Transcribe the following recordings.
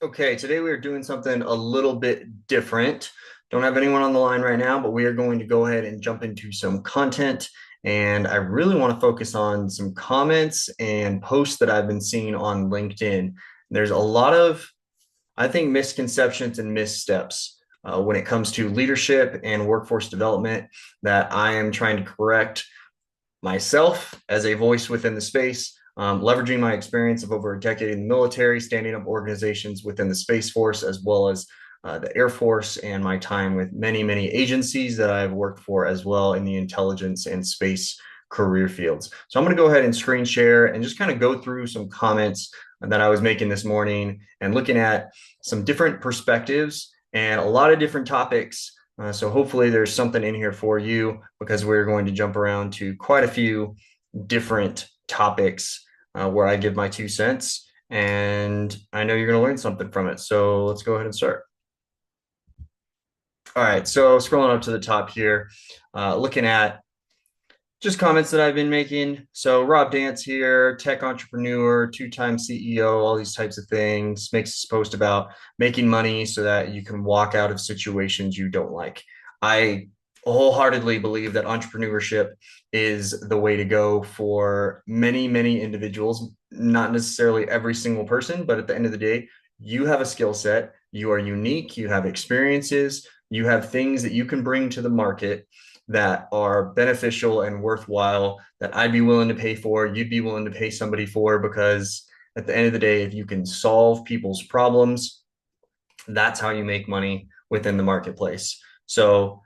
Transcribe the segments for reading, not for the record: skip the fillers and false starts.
Okay, today we are doing something a little bit different. Don't have anyone on the line right now, but we are going to go ahead and jump into some content. And I really want to focus on some comments and posts that I've been seeing on LinkedIn. There's a lot of, I think, misconceptions and missteps when it comes to leadership and workforce development that I am trying to correct myself as a voice within the space, leveraging my experience of over a decade in the military, standing up organizations within the Space Force, as well as the Air Force, and my time with many, many agencies that I've worked for as well in the intelligence and space career fields. So I'm going to go ahead and screen share and just kind of go through some comments that I was making this morning and looking at some different perspectives and a lot of different topics. So hopefully there's something in here for you because we're going to jump around to quite a few different topics where I give my 2 cents, and I know you're going to learn something from it. So let's go ahead and start. All right, so scrolling up to the top here, looking at just comments that I've been making. So Rob Dance here, tech entrepreneur, two-time CEO, all these types of things, makes a post about making money so that you can walk out of situations you don't like. I wholeheartedly believe that entrepreneurship is the way to go for many, many individuals, not necessarily every single person, but at the end of the day, you have a skill set, you are unique, you have experiences, you have things that you can bring to the market that are beneficial and worthwhile that I'd be willing to pay for, you'd be willing to pay somebody for, because at the end of the day, if you can solve people's problems, that's how you make money within the marketplace. So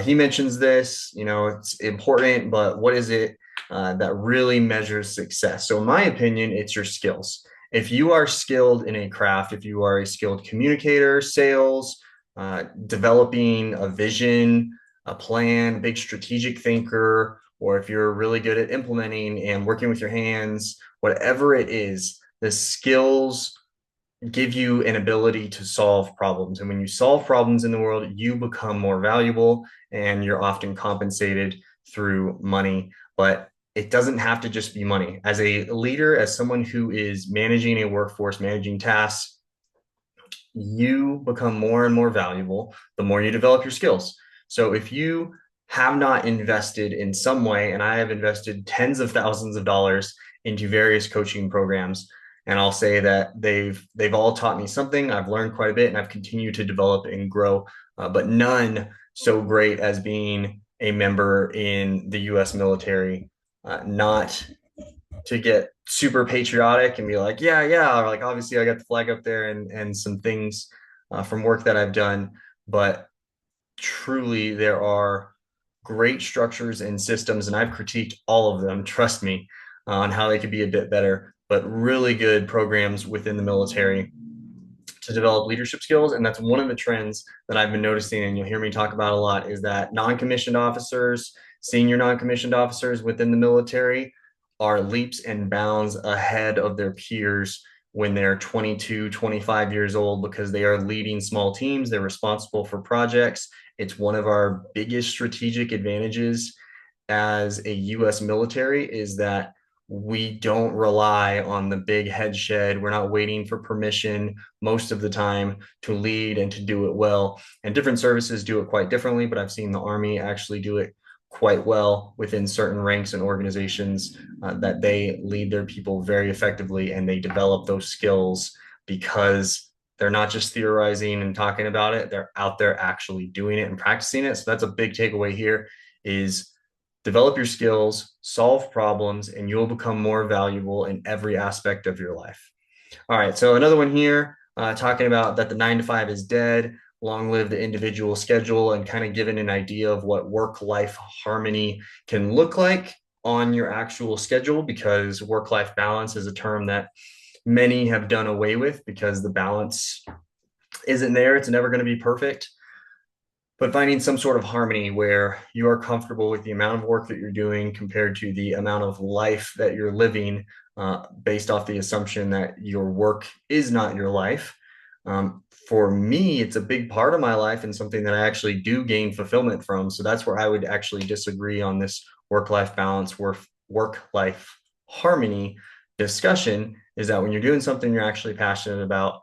he mentions this, it's important, but what is it that really measures success? So in my opinion, it's your skills. If you are skilled in a craft, if you are a skilled communicator, sales, developing a vision, a plan, big strategic thinker, or if you're really good at implementing and working with your hands, whatever it is, the skills give you an ability to solve problems. And when you solve problems in the world, you become more valuable and you're often compensated through money. But it doesn't have to just be money. As a leader, as someone who is managing a workforce, managing tasks, you become more and more valuable the more you develop your skills. So if you have not invested in some way, and I have invested tens of thousands of dollars into various coaching programs, and I'll say that they've all taught me something. I've learned quite a bit, and I've continued to develop and grow, but none so great as being a member in the U.S. military. Not to get super patriotic and be like, yeah, yeah, or like obviously I got the flag up there and some things from work that I've done, but truly there are great structures and systems, and I've critiqued all of them, trust me, on how they could be a bit better, but really good programs within the military to develop leadership skills. And that's one of the trends that I've been noticing, and you'll hear me talk about a lot, is that non-commissioned officers, senior non-commissioned officers within the military are leaps and bounds ahead of their peers when they're 22, 25 years old, because they are leading small teams. They're responsible for projects. It's one of our biggest strategic advantages as a US military is that we don't rely on the big head shed. We're not waiting for permission most of the time to lead and to do it well. And different services do it quite differently, but I've seen the Army actually do it quite well within certain ranks and organizations, that they lead their people very effectively and they develop those skills because they're not just theorizing and talking about it, they're out there actually doing it and practicing it. So that's a big takeaway here is develop your skills, solve problems, and you'll become more valuable in every aspect of your life. All right, so another one here, talking about that the 9 to 5 is dead, long live the individual schedule, and kind of giving an idea of what work-life harmony can look like on your actual schedule, because work-life balance is a term that many have done away with because the balance isn't there. It's never going to be perfect, but finding some sort of harmony where you are comfortable with the amount of work that you're doing compared to the amount of life that you're living, based off the assumption that your work is not your life. For me, it's a big part of my life and something that I actually do gain fulfillment from. So that's where I would actually disagree on this work-life balance, work-life harmony discussion, is that when you're doing something you're actually passionate about,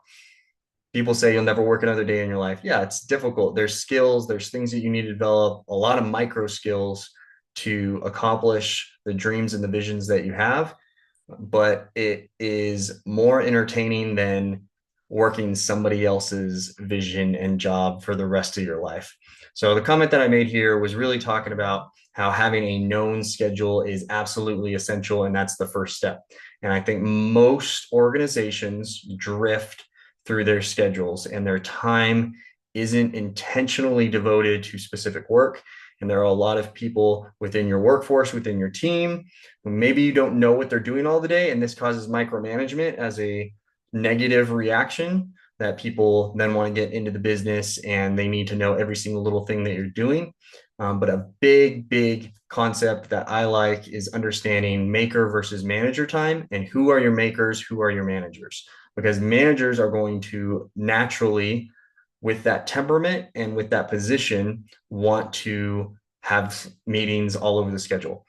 People say you'll never work another day in your life. Yeah, it's difficult. There's skills, there's things that you need to develop, a lot of micro skills to accomplish the dreams and the visions that you have, but it is more entertaining than working somebody else's vision and job for the rest of your life. So the comment that I made here was really talking about how having a known schedule is absolutely essential, and that's the first step. And I think most organizations drift through their schedules and their time isn't intentionally devoted to specific work. And there are a lot of people within your workforce, within your team, maybe you don't know what they're doing all the day, and this causes micromanagement as a negative reaction that people then want to get into the business and they need to know every single little thing that you're doing. But a big concept that I like is understanding maker versus manager time, and who are your makers, who are your managers, because managers are going to naturally, with that temperament and with that position, want to have meetings all over the schedule,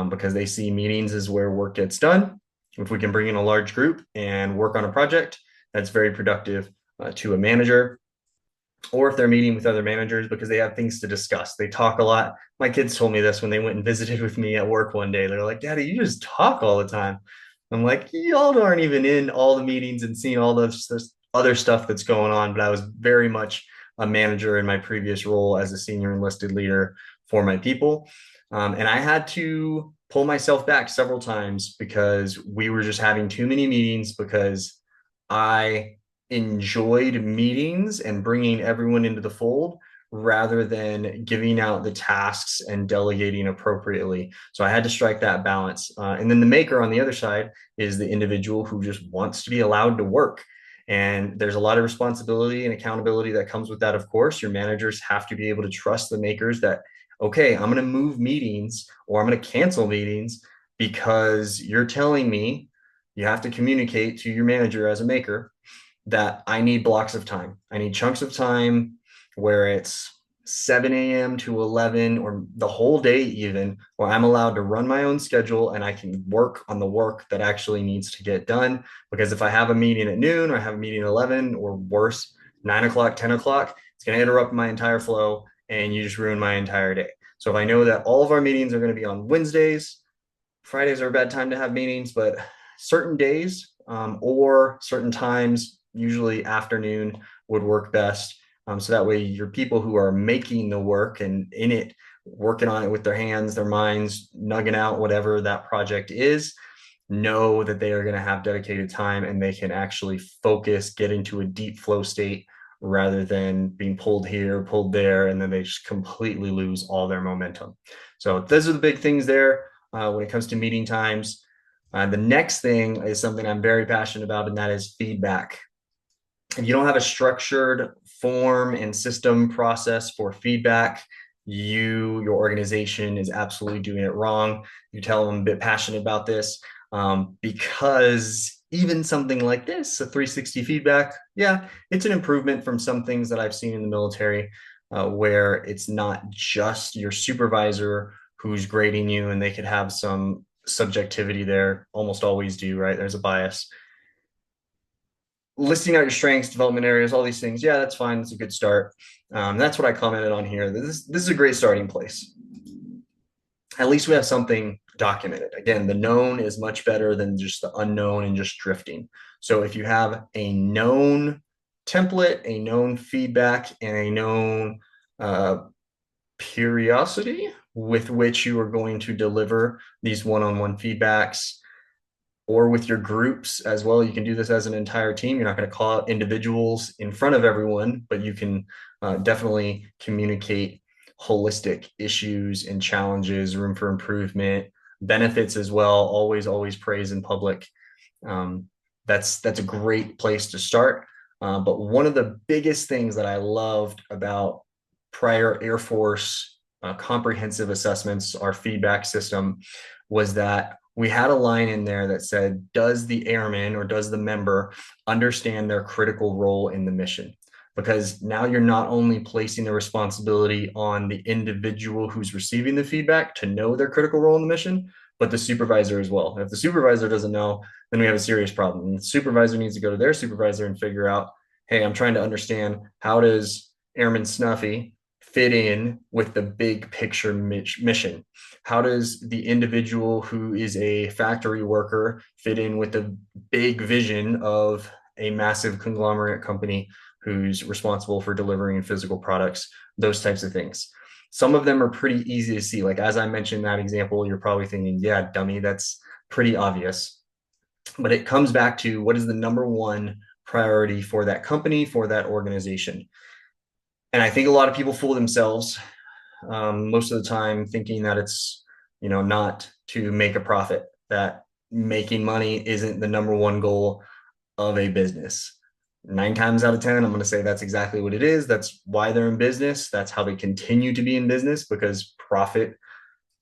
because they see meetings as where work gets done. If we can bring in a large group and work on a project, that's very productive to a manager. Or if they're meeting with other managers because they have things to discuss. They talk a lot. My kids told me this when they went and visited with me at work one day. They're like, Daddy, you just talk all the time. I'm like, y'all aren't even in all the meetings and seeing all this other stuff that's going on. But I was very much a manager in my previous role as a senior enlisted leader for my people. And I had to pull myself back several times because we were just having too many meetings, because I enjoyed meetings and bringing everyone into the fold rather than giving out the tasks and delegating appropriately. So I had to strike that balance. And then the maker on the other side is the individual who just wants to be allowed to work. And there's a lot of responsibility and accountability that comes with that. Of course, your managers have to be able to trust the makers that, okay, I'm going to move meetings or I'm going to cancel meetings because you're telling me. You have to communicate to your manager as a maker that I need blocks of time. I need chunks of time where it's 7 a.m. to 11 or the whole day, even, where I'm allowed to run my own schedule and I can work on the work that actually needs to get done. Because if I have a meeting at noon or I have a meeting at 11 or worse, 9 o'clock, 10 o'clock, it's going to interrupt my entire flow and you just ruin my entire day. So if I know that all of our meetings are going to be on Wednesdays, Fridays are a bad time to have meetings, but certain days or certain times, usually afternoon, would work best. So that way your people who are making the work and in it, working on it with their hands, their minds, nugging out whatever that project is, know that they are going to have dedicated time and they can actually focus, get into a deep flow state rather than being pulled here, pulled there, and then they just completely lose all their momentum. So those are the big things there when it comes to meeting times. The next thing is something I'm very passionate about, and that is feedback. If you don't have a structured form and system process for feedback, your organization is absolutely doing it wrong. You tell them I'm a bit passionate about this, because even something like this, a 360 feedback, yeah, it's an improvement from some things that I've seen in the military, where it's not just your supervisor who's grading you, and they could have some subjectivity there, almost always do, right? There's a bias. Listing out your strengths, development areas, all these things, yeah, that's fine. That's a good start. That's what I commented on here. This is a great starting place. At least we have something documented. Again, the known is much better than just the unknown and just drifting. So if you have a known template, a known feedback, and a known periodicity with which you are going to deliver these one-on-one feedbacks, or with your groups as well. You can do this as an entire team. You're not going to call out individuals in front of everyone, but you can definitely communicate holistic issues and challenges, room for improvement, benefits as well. Always praise in public. That's a great place to start. But one of the biggest things that I loved about prior Air Force comprehensive assessments, our feedback system, was that we had a line in there that said, does the airman or does the member understand their critical role in the mission? Because now you're not only placing the responsibility on the individual who's receiving the feedback to know their critical role in the mission, but the supervisor as well. If the supervisor doesn't know, then we have a serious problem. And the supervisor needs to go to their supervisor and figure out, hey, I'm trying to understand, how does Airman Snuffy fit in with the big picture mission? How does the individual who is a factory worker fit in with the big vision of a massive conglomerate company who's responsible for delivering physical products, those types of things? Some of them are pretty easy to see. Like, as I mentioned that example, you're probably thinking, yeah, dummy, that's pretty obvious. But it comes back to, what is the number one priority for that company, for that organization? And I think a lot of people fool themselves most of the time, thinking that it's, not to make a profit, that making money isn't the number one goal of a business. 9 times out of 10, I'm going to say that's exactly what it is. That's why they're in business. That's how they continue to be in business, because profit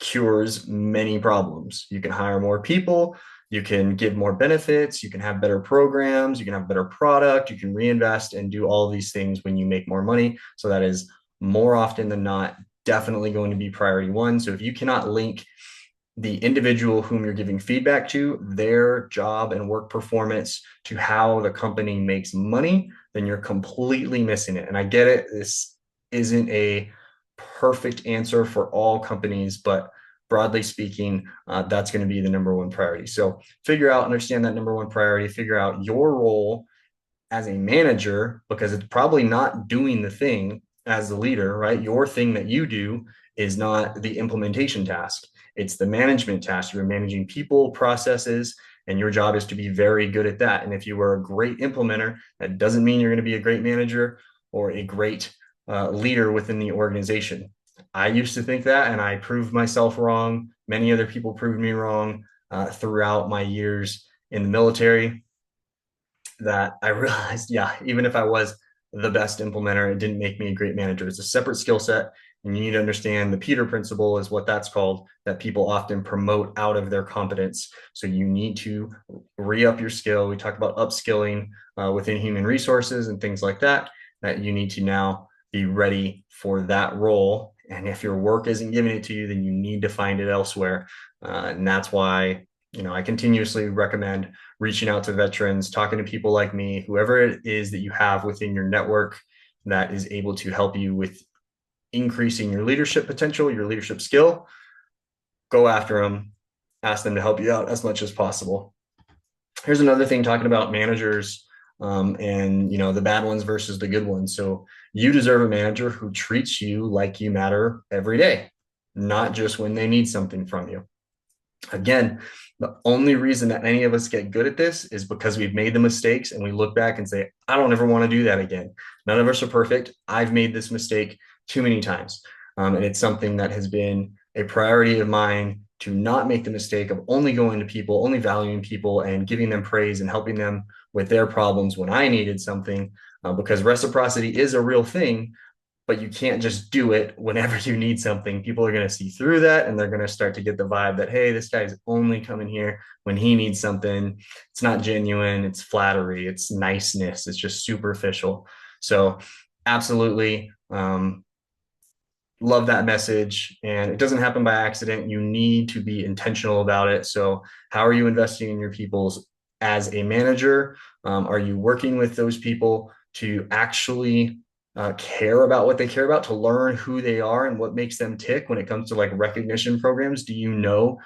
cures many problems. You can hire more people, you can give more benefits, you can have better programs, you can have better product, you can reinvest and do all of these things when you make more money. So that is more often than not definitely going to be priority one. So if you cannot link the individual whom you're giving feedback to, their job and work performance, to how the company makes money, then you're completely missing it. And I get it. This isn't a perfect answer for all companies, but broadly speaking, that's going to be the number one priority. So figure out, understand that number one priority, figure out your role as a manager, because it's probably not doing the thing as the leader, right? Your thing that you do is not the implementation task. It's the management task. You're managing people, processes, and your job is to be very good at that. And if you are a great implementer, that doesn't mean you're going to be a great manager or a great leader within the organization. I used to think that, and I proved myself wrong. Many other people proved me wrong throughout my years in the military, that I realized, yeah, even if I was the best implementer, it didn't make me a great manager. It's a separate skill set. And you need to understand the Peter principle is what that's called, that people often promote out of their competence. So you need to re-up your skill. We talk about upskilling within human resources and things like that, that you need to now be ready for that role. And if your work isn't giving it to you, then you need to find it elsewhere. And that's why, I continuously recommend reaching out to veterans, talking to people like me, whoever it is that you have within your network that is able to help you with increasing your leadership potential, your leadership skill. Go after them, ask them to help you out as much as possible. Here's another thing, talking about managers and the bad ones versus the good ones. So you deserve a manager who treats you like you matter every day, not just when they need something from you. Again, the only reason that any of us get good at this is because we've made the mistakes and we look back and say, I don't ever want to do that again. None of us are perfect. I've made this mistake too many times. And it's something that has been a priority of mine, to not make the mistake of only going to people, only valuing people and giving them praise and helping them with their problems when I needed something, because reciprocity is a real thing, but you can't just do it whenever you need something. People are going to see through that, and they're going to start to get the vibe that, hey, this guy's only coming here when he needs something. It's not genuine. It's flattery. It's niceness. It's just superficial. So absolutely love that message. And it doesn't happen by accident. You need to be intentional about it. So how are you investing in your people's as a manager? Are you working with those people to actually care about what they care about, to learn who they are and what makes them tick when it comes to like recognition programs? Do you know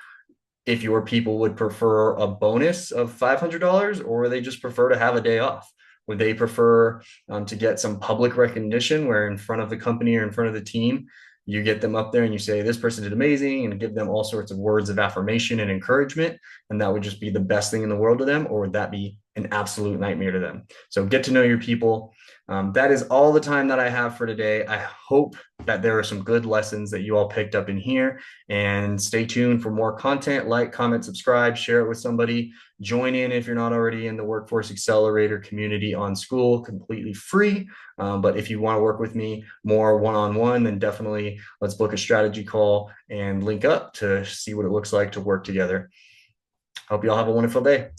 if your people would prefer a bonus of $500, or they just prefer to have a day off? Would they prefer to get some public recognition where in front of the company or in front of the team, you get them up there and you say, this person did amazing, and give them all sorts of words of affirmation and encouragement, and that would just be the best thing in the world to them? Or would that be an absolute nightmare to them? So get to know your people. That is all the time that I have for today. I hope that there are some good lessons that you all picked up in here, and stay tuned for more content. Like, comment, subscribe, share it with somebody. Join in if you're not already in the Workforce Accelerator community on School, completely free. But if you want to work with me more one-on-one, then definitely let's book a strategy call and link up to see what it looks like to work together. Hope you all have a wonderful day.